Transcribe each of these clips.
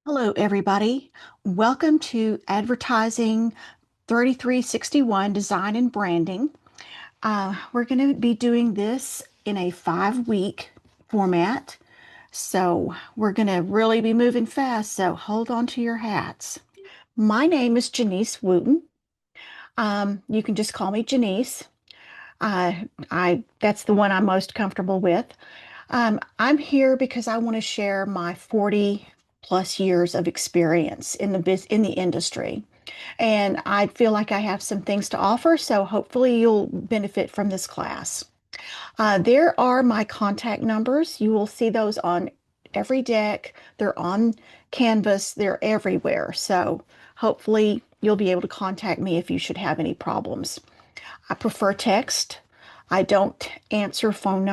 Hello, everybody. Welcome to Advertising 3361 Design and Branding. We're going to be doing this in a 5-week format. So we're going to really be moving fast. So hold on to your hats. My name is Janice Wooten. You can just call me Janice. That's the one I'm most comfortable with. I'm here because I want to share my 40 plus years of experience in the industry. And I feel like I have some things to offer, so hopefully you'll benefit from this class. There are my contact numbers. You will see those on every deck. They're on Canvas. They're everywhere. So hopefully you'll be able to contact me if you should have any problems. I prefer text. I don't answer phone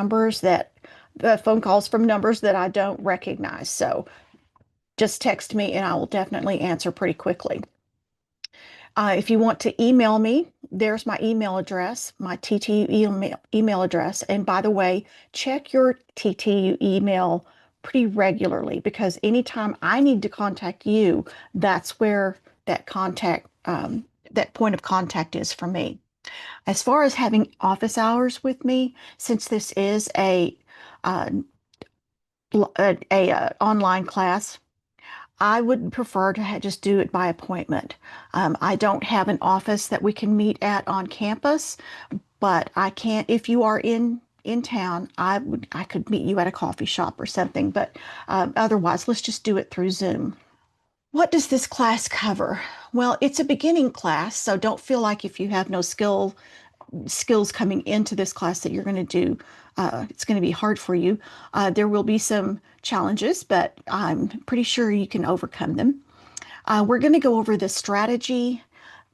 calls from numbers that I don't recognize. So just text me and I will definitely answer pretty quickly. If you want to email me, there's my email address, my TTU email address. And by the way, check your TTU email pretty regularly because anytime I need to contact you, that's where that point of contact is for me. As far as having office hours with me, since this is uh, a online class, I would prefer to just do it by appointment. I don't have an office that we can meet at on campus, but I can't. If you are in town, I could meet you at a coffee shop or something. But otherwise, let's just do it through Zoom. What does this class cover? Well, it's a beginning class, so don't feel like if you have no skills coming into this class that you're going to do, it's going to be hard for you. There will be some challenges, but I'm pretty sure you can overcome them. We're going to go over the strategy,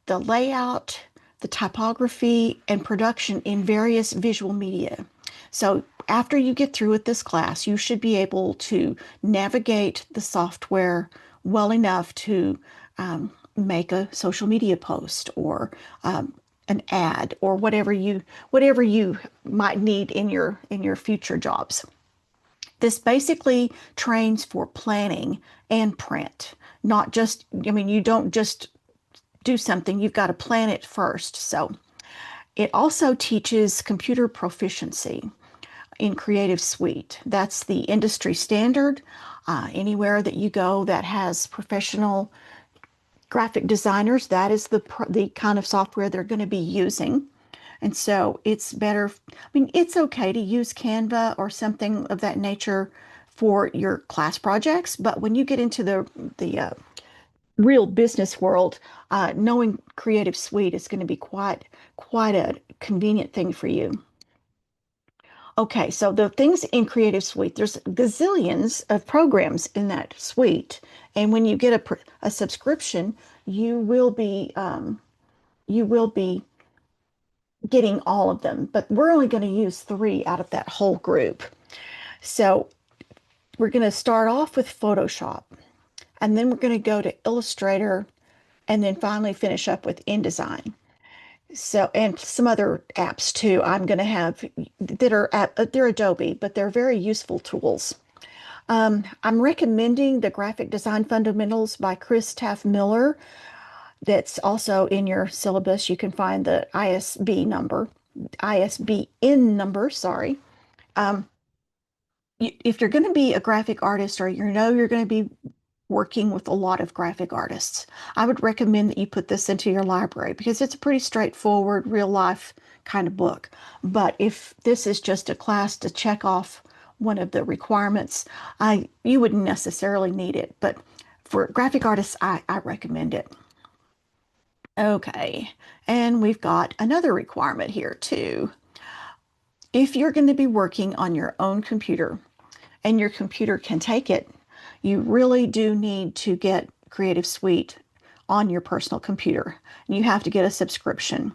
the layout, the typography, and production in various visual media. So after you get through with this class, you should be able to navigate the software well enough to make a social media post or an ad or whatever you might need in your future jobs. This basically trains for planning and print, not just, I mean, you don't just do something, you've got to plan it first. So it also teaches computer proficiency in Creative Suite. That's the industry standard. Anywhere that you go that has professional graphic designers, that is the kind of software they're going to be using. And so it's better, I mean, it's okay to use Canva or something of that nature for your class projects, but when you get into the real business world, knowing Creative Suite is going to be quite a convenient thing for you. Okay, so the things in Creative Suite, there's gazillions of programs in that suite, and when you get a subscription, you will be you will be getting all of them. But we're only going to use 3 out of that whole group. So we're going to start off with Photoshop, and then we're going to go to Illustrator, and then finally finish up with InDesign. So, and some other apps too. I'm going to have they're Adobe, but they're very useful tools. I'm recommending the Graphic Design Fundamentals by Chris Taff Miller. That's also in your syllabus. You can find the ISBN number, sorry. Um, if you're going to be a graphic artist or you're going to be working with a lot of graphic artists, I would recommend that you put this into your library because it's a pretty straightforward, real life kind of book. But if this is just a class to check off one of the requirements, you wouldn't necessarily need it. But for graphic artists, I recommend it. Okay, and we've got another requirement here too. If you're going to be working on your own computer and your computer can take it, you really do need to get Creative Suite on your personal computer. You have to get a subscription.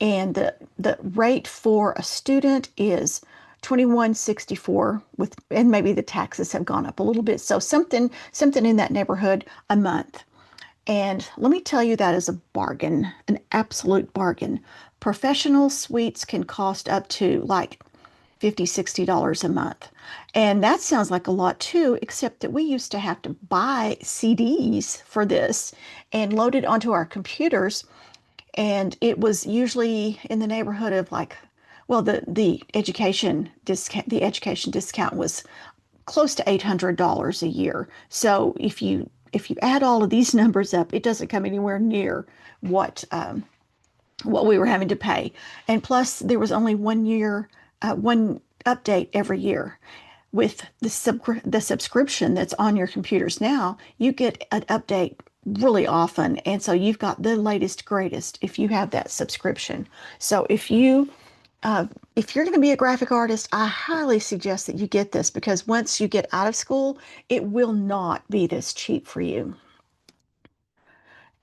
And the rate for a student is 21.64 with, and maybe the taxes have gone up a little bit. So something in that neighborhood a month. And let me tell you, that is a bargain, an absolute bargain. Professional suites can cost up to like $50, $60 a month. And that sounds like a lot too, except that we used to have to buy CDs for this and load it onto our computers. And it was usually in the neighborhood of like, well, the education discount was close to $800 a year. So if you add all of these numbers up, it doesn't come anywhere near what we were having to pay. And plus, there was only one update every year. With the subscription that's on your computers now, you get an update really often, and so you've got the latest greatest if you have that subscription. So if you're going to be a graphic artist, I highly suggest that you get this because once you get out of school, it will not be this cheap for you.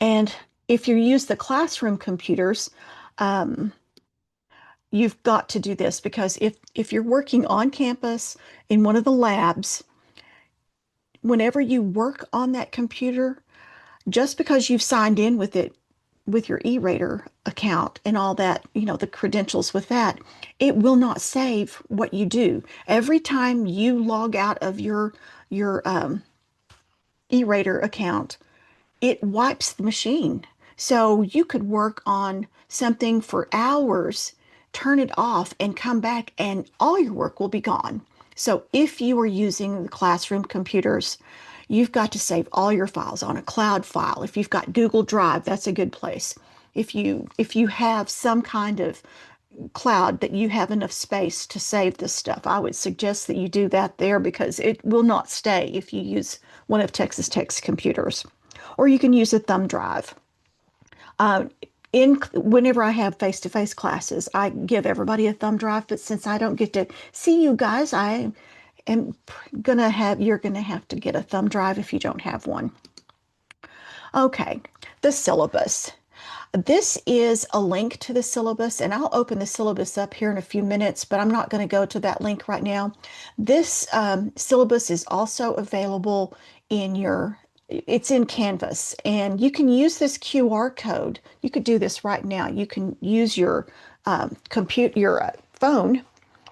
And if you use the classroom computers, um, you've got to do this because if you're working on campus in one of the labs, whenever you work on that computer, just because you've signed in with it with your E-Rater account and all that, the credentials with that, it will not save what you do. Every time you log out of your E-Rater account, it wipes the machine. So you could work on something for hours, turn it off, and come back, and all your work will be gone. So if you are using the classroom computers, you've got to save all your files on a cloud file. If you've got Google Drive, that's a good place. If you have some kind of cloud that you have enough space to save this stuff, I would suggest that you do that there because it will not stay if you use one of Texas Tech's computers. Or you can use a thumb drive. Uh, Whenever I have face-to-face classes, I give everybody a thumb drive, but since I don't get to see you guys, I am you're gonna have to get a thumb drive if you don't have one. Okay, the syllabus. This is a link to the syllabus, and I'll open the syllabus up here in a few minutes, but I'm not going to go to that link right now. This syllabus is also available it's in Canvas, and you can use this QR code. You could do this right now. You can use your phone,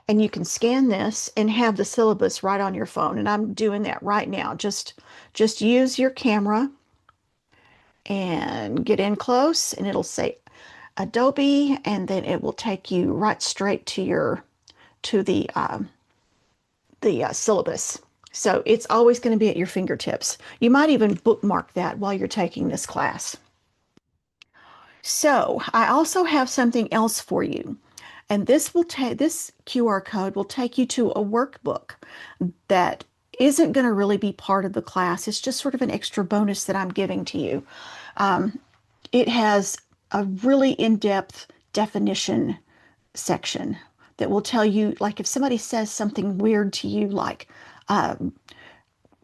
and you can scan this and have the syllabus right on your phone. And I'm doing that right now. Just use your camera and get in close, and it'll say Adobe, and then it will take you right straight to the syllabus. So it's always going to be at your fingertips. You might even bookmark that while you're taking this class. So I also have something else for you. And this QR code will take you to a workbook that isn't going to really be part of the class. It's just sort of an extra bonus that I'm giving to you. It has a really in-depth definition section that will tell you, like if somebody says something weird to you, like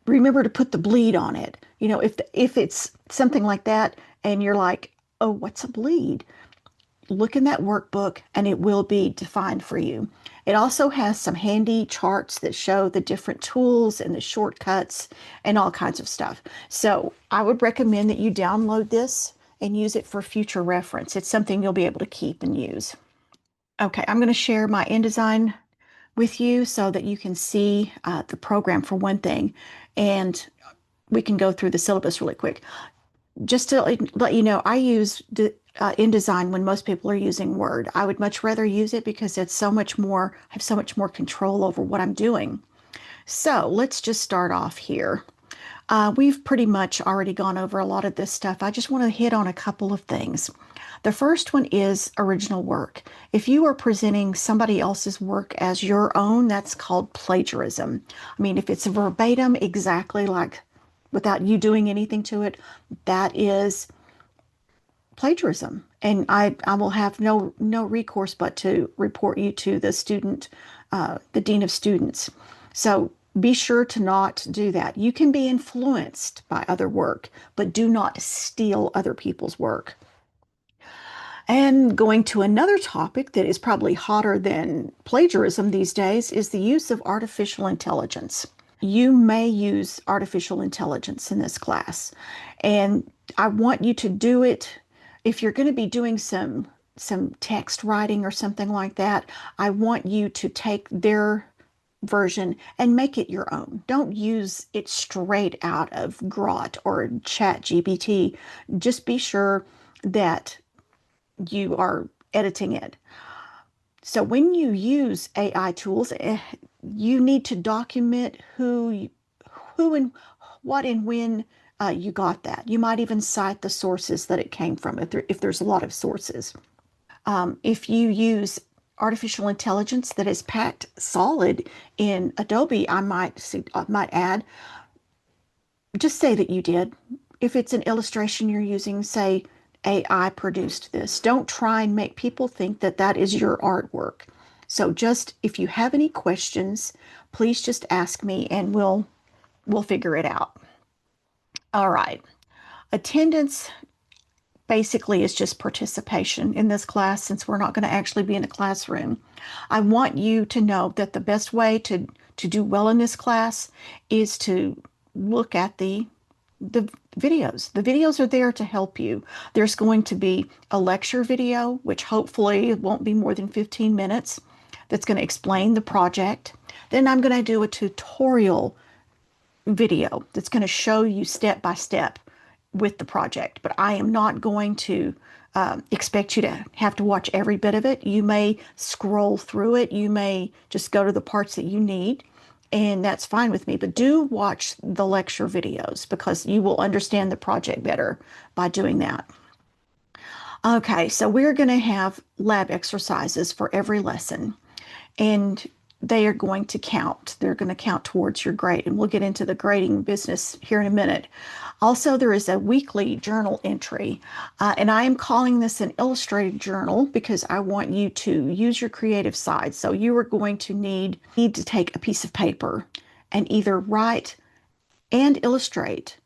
remember to put the bleed on it. If it's something like that and you're like, oh, what's a bleed? Look in that workbook and it will be defined for you. It also has some handy charts that show the different tools and the shortcuts and all kinds of stuff. So I would recommend that you download this and use it for future reference. It's something you'll be able to keep and use. Okay, I'm going to share my InDesign with you so that you can see the program for one thing, and we can go through the syllabus really quick. Just to let you know, I use InDesign when most people are using Word. I would much rather use it because it's so much more, I have so much more control over what I'm doing. So let's just start off here. We've pretty much already gone over a lot of this stuff. I just want to hit on a couple of things. The first one is original work. If you are presenting somebody else's work as your own, that's called plagiarism. I mean, if it's verbatim, exactly like without you doing anything to it, that is plagiarism. And I will have no recourse but to report you to the dean of students. So be sure to not do that. You can be influenced by other work, but do not steal other people's work. And going to another topic that is probably hotter than plagiarism these days is the use of artificial intelligence. You may use artificial intelligence in this class, and I want you to do it if you're going to be doing some some text writing or something like that, I want you to take their version and make it your own. Don't use it straight out of Grok or ChatGPT. Just be sure that you are editing it. So when you use AI tools, you need to document who and what and when you got that. You might even cite the sources that it came from if there's a lot of sources. If you use artificial intelligence that is packed solid in Adobe, I might add, just say that you did. If it's an illustration you're using, say AI produced this. Don't try and make people think that that is your artwork. So just if you have any questions, please just ask me and we'll figure it out. All right. Attendance basically is just participation in this class since we're not going to actually be in a classroom. I want you to know that the best way to do well in this class is to look at the videos. The videos are there to help you. There's going to be a lecture video, which hopefully won't be more than 15 minutes, that's going to explain the project. Then I'm going to do a tutorial video that's going to show you step by step with the project, but I am not going to expect you to have to watch every bit of it. You may scroll through it. You may just go to the parts that you need, and that's fine with me. But do watch the lecture videos because you will understand the project better by doing that. Okay, so we're going to have lab exercises for every lesson, and they are going to count. They're going to count towards your grade, and we'll get into the grading business here in a minute. Also, there is a weekly journal entry, and I am calling this an illustrated journal because I want you to use your creative side. So you are going to need to take a piece of paper and either write and illustrate,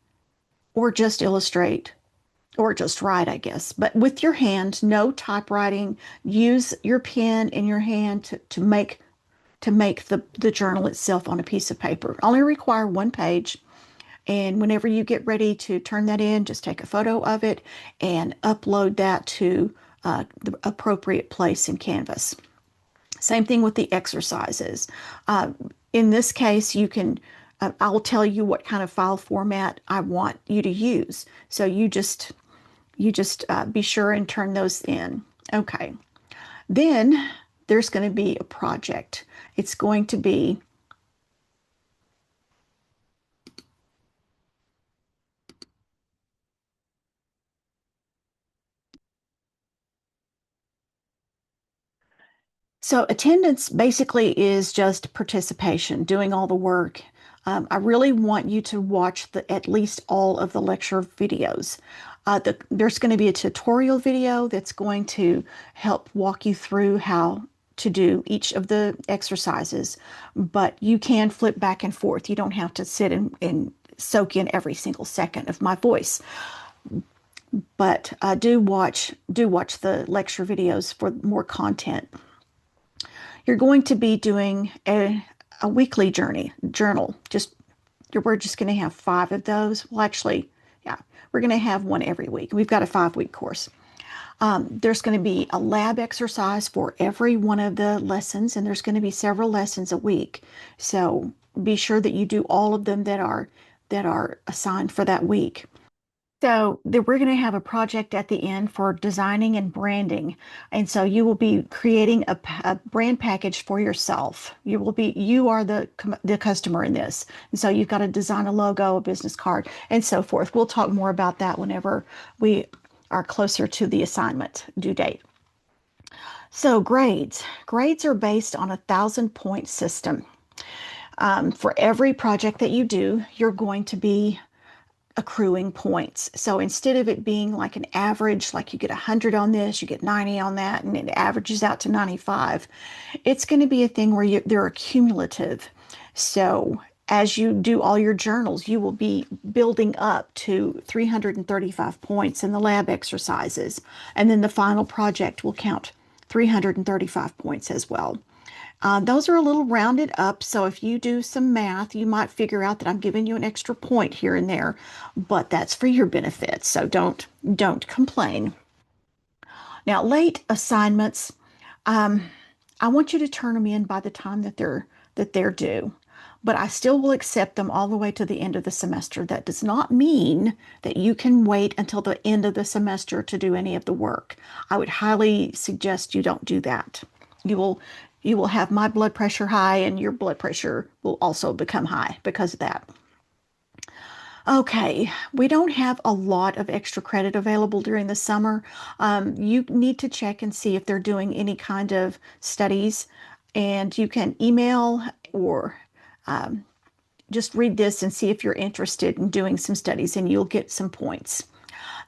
or just write, I guess. But with your hand, no typewriting. Use your pen in your hand to make the journal itself on a piece of paper. Only require one page. And whenever you get ready to turn that in, just take a photo of it and upload that to the appropriate place in Canvas. Same thing with the exercises. Uh, in this case, I'll tell you what kind of file format I want you to use. So you just be sure and turn those in. Okay. Then there's going to be a project. It's going to be So attendance basically is just participation, doing all the work. I really want you to watch at least all of the lecture videos. There's going to be a tutorial video that's going to help walk you through how to do each of the exercises, but you can flip back and forth. You don't have to sit and soak in every single second of my voice. But do watch the lecture videos for more content. You're going to be doing a weekly journal. We're just going to have 5 of those. Well, actually, yeah, we're going to have one every week. We've got a 5-week course. There's going to be a lab exercise for every one of the lessons, and there's going to be several lessons a week. So be sure that you do all of them that are assigned for that week. So we're going to have a project at the end for designing and branding. And so you will be creating a brand package for yourself. You are the customer in this. And so you've got to design a logo, a business card, and so forth. We'll talk more about that whenever we are closer to the assignment due date. So grades. Grades are based on 1,000-point system. For every project that you do, you're going to be accruing points. So instead of it being like an average, like you get 100 on this, you get 90 on that, and it averages out to 95, it's going to be a thing where they're cumulative. So as you do all your journals, you will be building up to 335 points in the lab exercises. And then the final project will count 335 points as well. Those are a little rounded up, so if you do some math, you might figure out that I'm giving you an extra point here and there, but that's for your benefit, so don't complain. Now, late assignments, um, I want you to turn them in by the time that they're due, but I still will accept them all the way to the end of the semester. That does not mean that you can wait until the end of the semester to do any of the work. I would highly suggest you don't do that. You will you will have my blood pressure high, and your blood pressure will also become high because of that. Okay, we don't have a lot of extra credit available during the summer. You need to check and see if they're doing any kind of studies, and you can email or um, just read this and see if you're interested in doing some studies, and you'll get some points.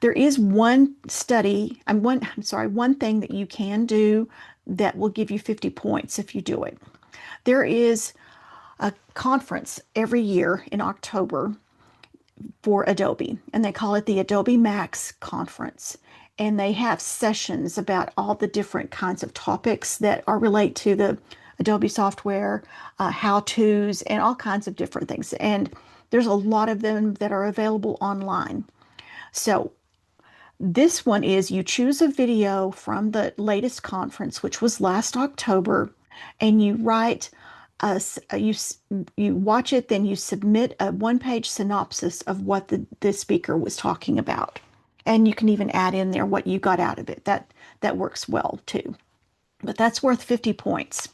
There is one study, I'm sorry, one thing that you can do that will give you 50 points if you do it. There is a conference every year in October for Adobe, and they call it the Adobe Max Conference. And they have sessions about all the different kinds of topics that are relate to the Adobe software, how-tos, and all kinds of different things. And there's a lot of them that are available online. So this one is you choose a video from the latest conference, which was last October, and you write you watch it, then you submit a one-page synopsis of what the speaker was talking about. And you can even add in there what you got out of it. That works well too. But that's worth 50 points.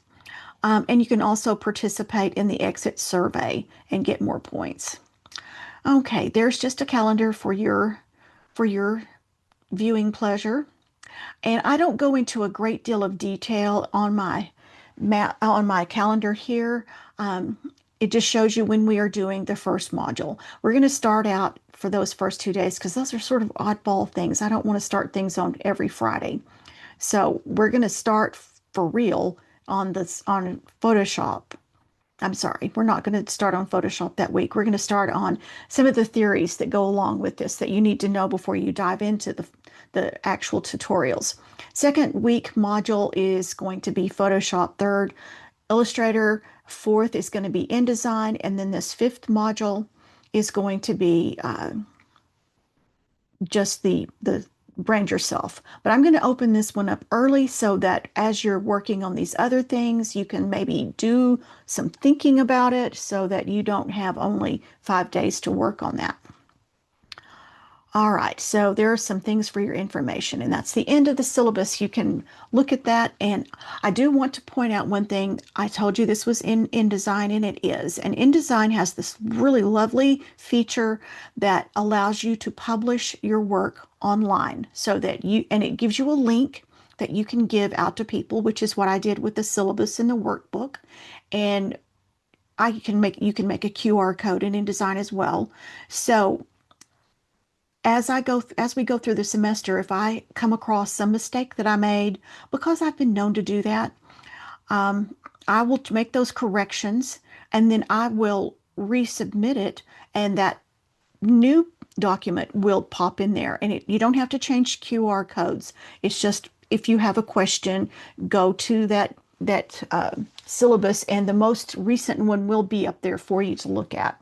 And you can also participate in the exit survey and get more points. Okay, there's just a calendar for your viewing pleasure. And I don't go into a great deal of detail on my calendar here. Um, it just shows you when we are doing the first module. We're going to start out for those first 2 days because those are sort of oddball things. I don't want to start things on every Friday. So we're going to start for real on Photoshop. I'm sorry, we're not going to start on Photoshop that week. We're going to start on some of the theories that go along with this that you need to know before you dive into the actual tutorials. Second week module is going to be Photoshop. Third, Illustrator. Fourth is going to be InDesign. And then this fifth module is going to be just the brand yourself. But I'm going to open this one up early so that as you're working on these other things, you can maybe do some thinking about it so that you don't have only 5 days to work on that. All right, so there are some things for your information, and that's the end of the syllabus. You can look at that, and I do want to point out one thing. I told you this was in InDesign, and it is. And InDesign has this really lovely feature that allows you to publish your work online so that and it gives you a link that you can give out to people, which is what I did with the syllabus and the workbook. And you can make a QR code in InDesign as well. So as we go through the semester, if I come across some mistake that I made, because I've been known to do that, um, I will make those corrections, and then I will resubmit it, and that new document will pop in there. And you don't have to change QR codes. It's just if you have a question, go to that syllabus, and the most recent one will be up there for you to look at.